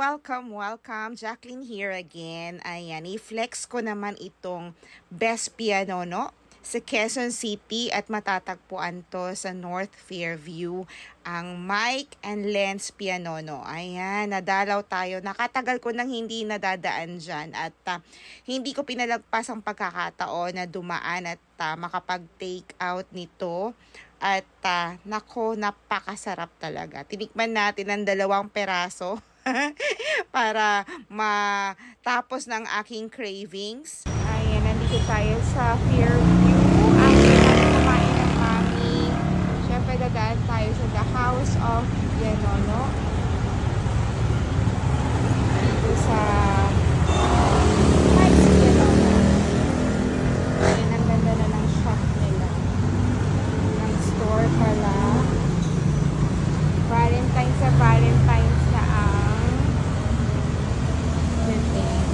welcome. Jacqueline here again. Ayan, i-flex ko naman itong Best Piano, no? Sa Quezon City at matatagpuan to sa North Fairview, ang Mike and Lens Pianono. Ayan, nadalaw tayo. Nakatagal ko nang hindi nadadaan dyan at hindi ko pinalagpas ang pagkakataon na dumaan at makapag-take out nito. At nako, napakasarap talaga. Tinikman natin ang 2 peraso para matapos ng aking cravings. Ayan, nandito tayo sa Fairview. Ang kumain ng mami. Siyempre, dadaan tayo sa The House of Pianono. Dito sa Mike's Pianono. Ayan, ang ganda na ng shop nila. Ng store pala. Valentine's na ang dating.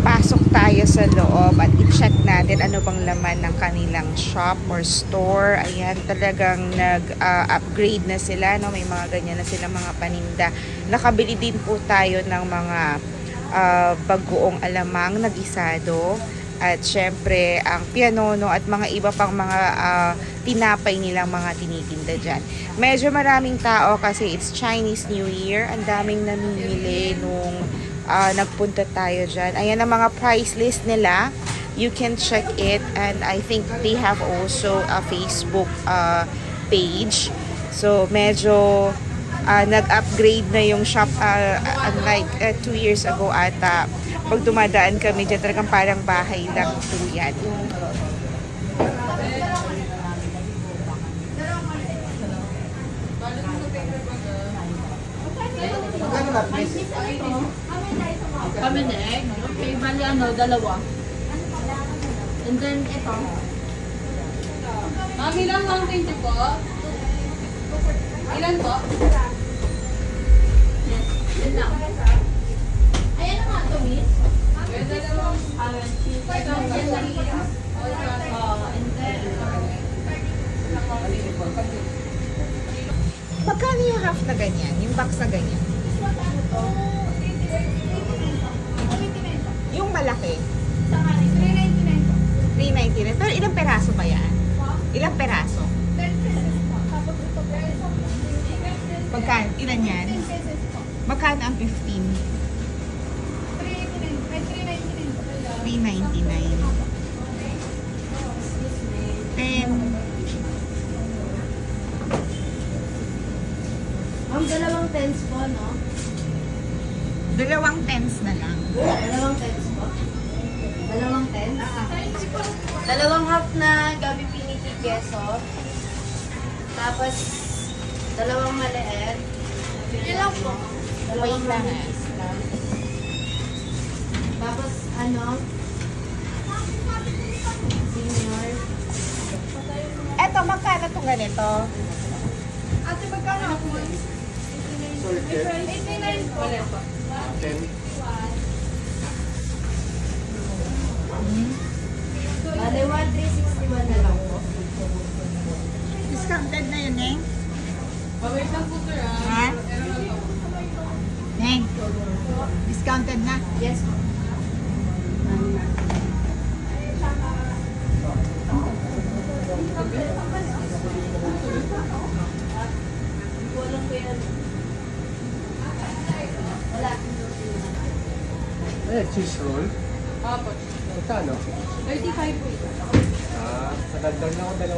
Pasok tayo sa loob at i-check natin ano bang laman ng kanilang shop or store. Ayan, talagang nag-upgrade na sila, no? May mga ganyan na sila mga paninda. Nakabili din po tayo ng mga bagoong alamang na gisado. At syempre, ang pianono at mga iba pang mga tinapay nilang mga tinitinda dyan. Medyo maraming tao kasi it's Chinese New Year. Ang daming namimili nung nagpunta tayo dyan. Ayan ang mga price list nila. You can check it. And I think they have also a Facebook page. So, medyo nag-upgrade na yung shop unlike 2 years ago ata. Pag dumadaan kami dyan, talagang parang bahay lang po yan. Kami na eh. Okay, bali ano, 2. And then, ito. Mami lang lang 20 po. Ilan po? Yes, yun lang. Ayan na nga ito, miss. And then, Magkano yung half na ganyan? Yung box na ganyan? Yung malaki? 399. Pero ilang peraso ba yan? Ilang peraso? Magkano? Ilan yan? Magkano ang 15? 399. 10. Ang 2 tens po, no? 2 tens na lang. 2 tens po? 2 tens? 2 half na gabi piniti queso. Tapos, 2 maliit. Ilan po? 2 Wait lang maliit. Tapos, ano? Senior. Eto, magkano itong ganito? Ate, magkano ako? 89 po. 10. Bale, 1,361 na lang po. Discounted na yun, eh? Pawait lang po, sir. Ha? Neng, discounted na? Yes po. Walang po yan. Wala. Eh, cheese roll. Apo. Magkano? 35 po ito. Nadagdag na ako 2.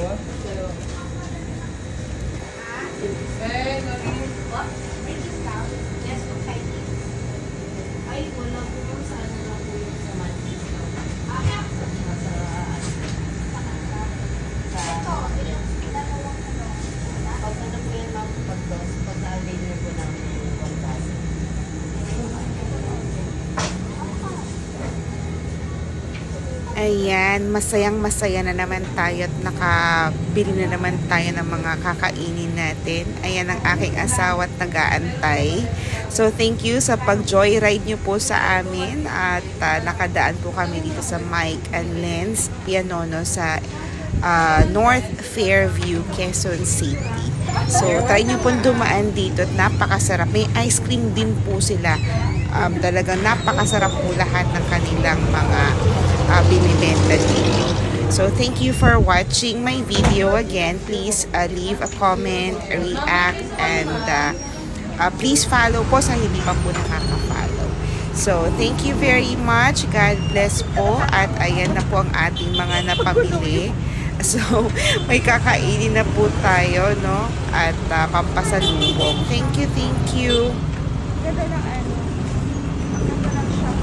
Eh, What? May discount? Yes, po, Chinese. ay, wala po yung sa ano lang po yung sa monthly. Pag ano po yan, ma'am, pag na-available po namin yung 1,000. Ayan, masayang-masaya na naman tayo at nakabili na naman tayo ng mga kakainin natin. Ayan ang aking asawa at nag-aantay. So, thank you sa pag-joyride nyo po sa amin at nakadaan po kami dito sa Mike and Lens Pianono sa North Fairview, Quezon City. So, try nyo pong dumaan dito at napakasarap. May ice cream din po sila. Talagang napakasarap po lahat ng kanilang mga binibenta dito. So, thank you for watching my video. Again, please leave a comment, react, and please follow po sa hindi pa po nakaka-follow. So, thank you very much. God bless po. At ayan na po ang ating mga napamili. So, may kakainin na po tayo, no? At pampasalubong. Thank you, thank you. Ganda ng ano. Ganda ng shop.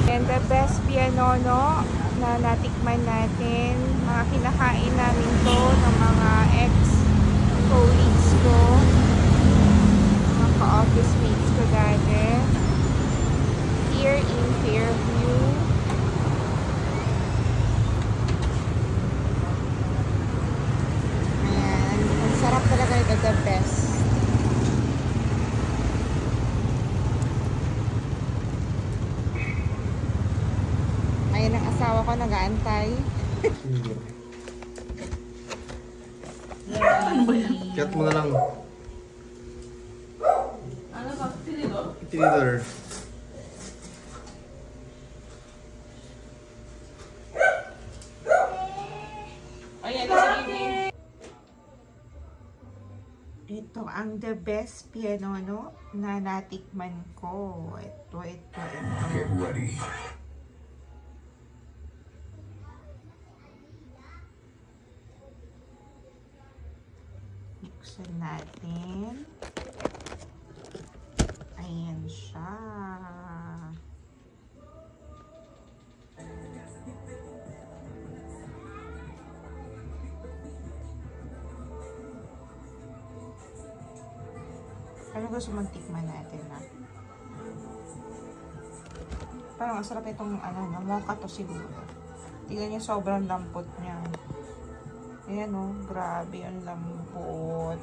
And the best pianono na natikman natin. Mga kinakain namin to ng mga ex-colleagues ko. Office mates ko dati here in Fairview. Ayan, ang sarap talaga ito, the best. Ayan ang asawa ko nag-aantay. Cut mo na lang. Tinidor. Ito ang the best pianono na natikman ko. Ito. Get ready. Buksan natin. Ayan siya. Ano gusto mong tikman natin na? Parang ang sarap itong mocha to siguro. Tingnan niyo, sobrang lambot niya. Ayan o, grabe ang lambot.